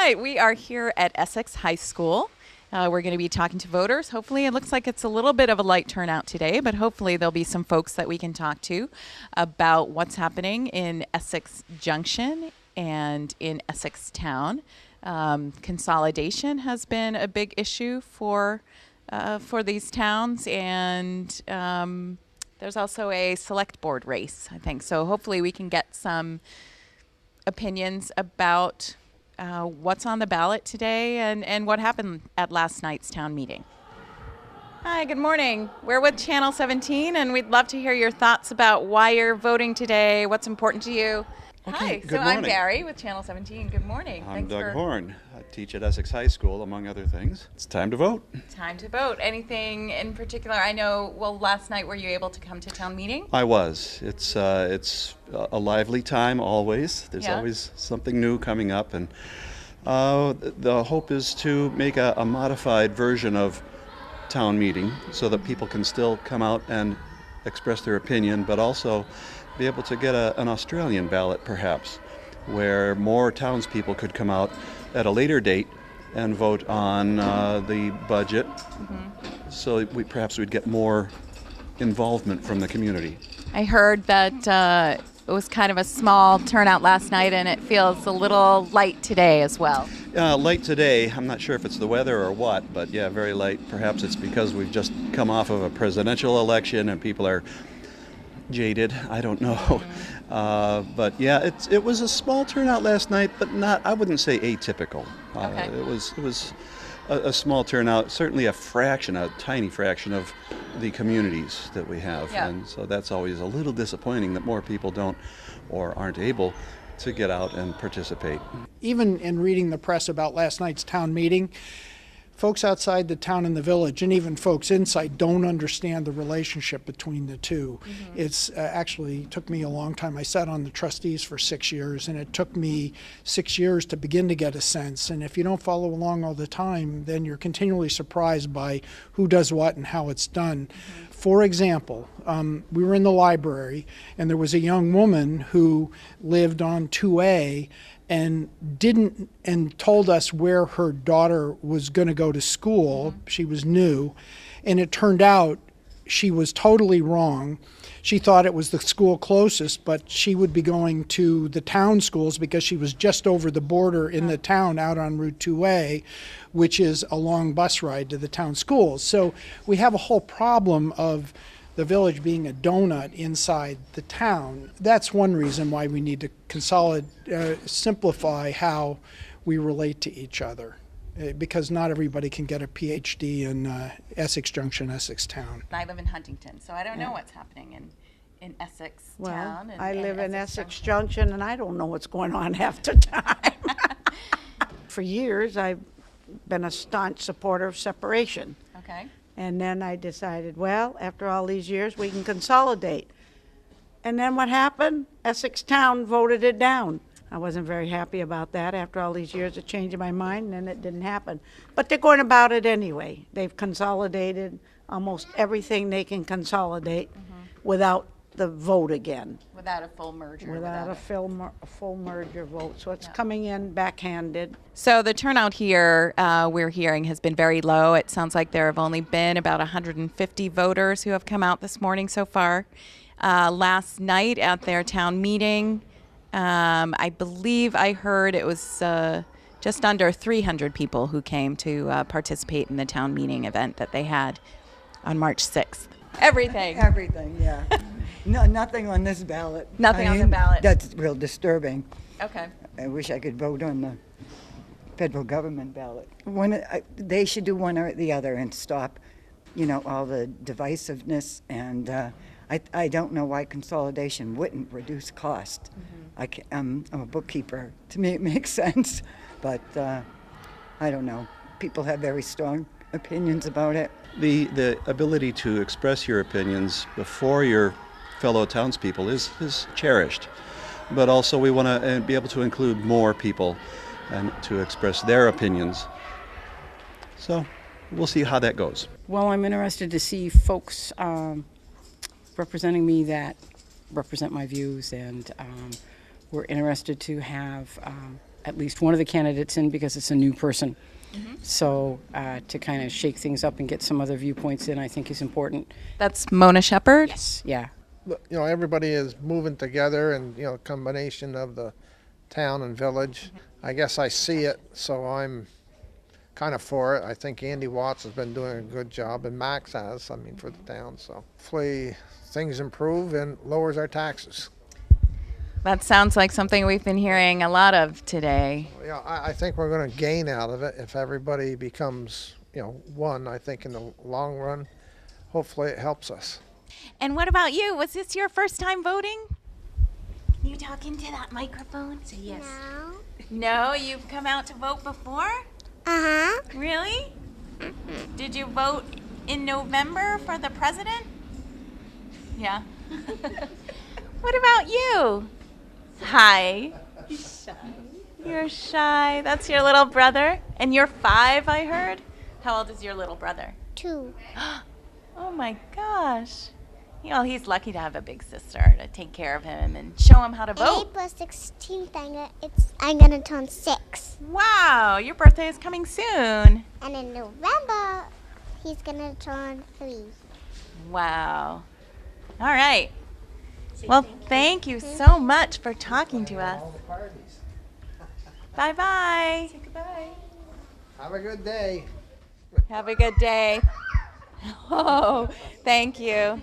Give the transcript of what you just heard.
right, we are here at Essex High School. We're going to be talking to voters. Hopefully, it looks like it's a little bit of a light turnout today, but hopefully there'll be some folks that we can talk to about what's happening in Essex Junction and in Essex Town. Consolidation has been a big issue for these towns, and there's also a select board race, I think. So hopefully we can get some opinions about what's on the ballot today and what happened at last night's town meeting. Hi, good morning. We're with Channel 17, and we'd love to hear your thoughts about why you're voting today, what's important to you. Okay, Hi, so morning. I'm Barry with Channel 17. Good morning. I'm Doug Horn. I teach at Essex High School, among other things. It's time to vote. Time to vote. Anything in particular? I know, well, last night were you able to come to town meeting? I was. It's a lively time always. There's always something new coming up, and the hope is to make a modified version of town meeting so that people can still come out and express their opinion, but also be able to get an Australian ballot perhaps, where more townspeople could come out at a later date and vote on the budget. So perhaps we'd get more involvement from the community. I heard that it was kind of a small turnout last night, and it feels a little light today as well. Light today. I'm not sure if it's the weather or what, but yeah, very light. Perhaps it's because we've just come off of a presidential election and people are jaded. I don't know. But yeah, it was a small turnout last night, but not, I wouldn't say atypical. Okay. It was a small turnout, certainly a tiny fraction of the communities that we have. Yeah. And so that's always a little disappointing that more people don't or aren't able to get out and participate. Even in reading the press about last night's town meeting, folks outside the town and the village, and even folks inside, don't understand the relationship between the two. It's actually took me a long time. I sat on the trustees for 6 years, and it took me 6 years to begin to get a sense. And if you don't follow along all the time, then you're continually surprised by who does what and how it's done. For example, we were in the library, and there was a young woman who lived on 2A and told us where her daughter was going to go to school. She was new, and it turned out she was totally wrong. She thought it was the school closest, but she would be going to the town schools because she was just over the border in the town out on Route 2A, which is a long bus ride to the town schools. So we have a whole problem of the village being a donut inside the town. That's one reason why we need to simplify how we relate to each other, because not everybody can get a PhD in Essex Junction, Essex Town. I live in Huntington, so I don't know what's happening in Essex Town. Well, I live in Essex Junction, and I don't know what's going on half the time. For years, I've been a staunch supporter of separation. Okay. And then I decided, well, after all these years, we can consolidate. And then what happened? Essex Town voted it down. I wasn't very happy about that after all these years of changing my mind, and it didn't happen. But they're going about it anyway. They've consolidated almost everything they can consolidate without the vote again. Without a full merger. Without a full merger vote. So it's coming in backhanded. So the turnout here, we're hearing, has been very low. It sounds like there have only been about 150 voters who have come out this morning so far. Last night at their town meeting, I believe I heard it was just under 300 people who came to participate in the town meeting event that they had on March 6th. Everything, yeah. No, nothing on this ballot. Nothing on the ballot. That's real disturbing. Okay. I wish I could vote on the federal government ballot. They should do one or the other and stop, all the divisiveness. And I don't know why consolidation wouldn't reduce cost. I'm a bookkeeper. To me, it makes sense. But I don't know. People have very strong opinions about it. The ability to express your opinions before your fellow townspeople is cherished, but also we want to be able to include more people and to express their opinions. So we'll see how that goes. Well, I'm interested to see folks representing me that represent my views, and we're interested to have at least one of the candidates in because it's a new person. So to kind of shake things up and get some other viewpoints in, I think is important. That's Mona Shepherd. Yes, yeah. You know, everybody is moving together, and you know, combination of the town and village. I guess I see it, so I'm kind of for it. I think Andy Watts has been doing a good job, and Max has, I mean, for the town. So hopefully things improve and lowers our taxes. That sounds like something we've been hearing a lot of today. Yeah, I think we're going to gain out of it if everybody becomes, you know, one. I think in the long run, hopefully it helps us. And what about you? Was this your first time voting? Can you talk into that microphone? Say yes. No, you've come out to vote before? Uh-huh. Really? Did you vote in November for the president? Yeah. What about you? Hi. You're shy. That's your little brother? And you're 5, I heard? How old is your little brother? 2. Oh my gosh. You know, he's lucky to have a big sister to take care of him and show him how to vote. April 16th, I'm gonna turn 6. Wow, your birthday is coming soon. And in November, he's gonna turn 3. Wow. All right. Well, thank you so much for talking to us. Bye-bye. Say goodbye. Have a good day. Have a good day. Oh, thank you.